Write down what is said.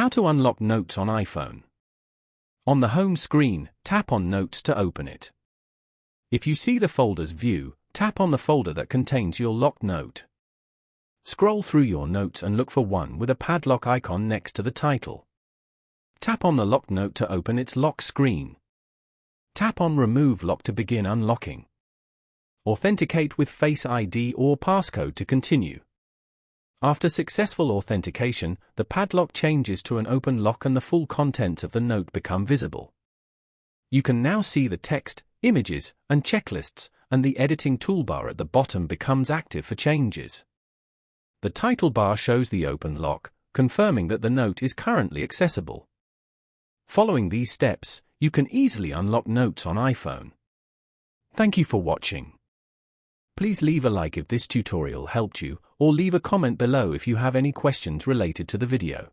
How to unlock Notes on iPhone. On the home screen, tap on Notes to open it. If you see the folder's view, tap on the folder that contains your locked note. Scroll through your notes and look for one with a padlock icon next to the title. Tap on the locked note to open its lock screen. Tap on Remove Lock to begin unlocking. Authenticate with Face ID or passcode to continue. After successful authentication, the padlock changes to an open lock and the full contents of the note become visible. You can now see the text, images, and checklists, and the editing toolbar at the bottom becomes active for changes. The title bar shows the open lock, confirming that the note is currently accessible. Following these steps, you can easily unlock Notes on iPhone. Thank you for watching. Please leave a like if this tutorial helped you, or leave a comment below if you have any questions related to the video.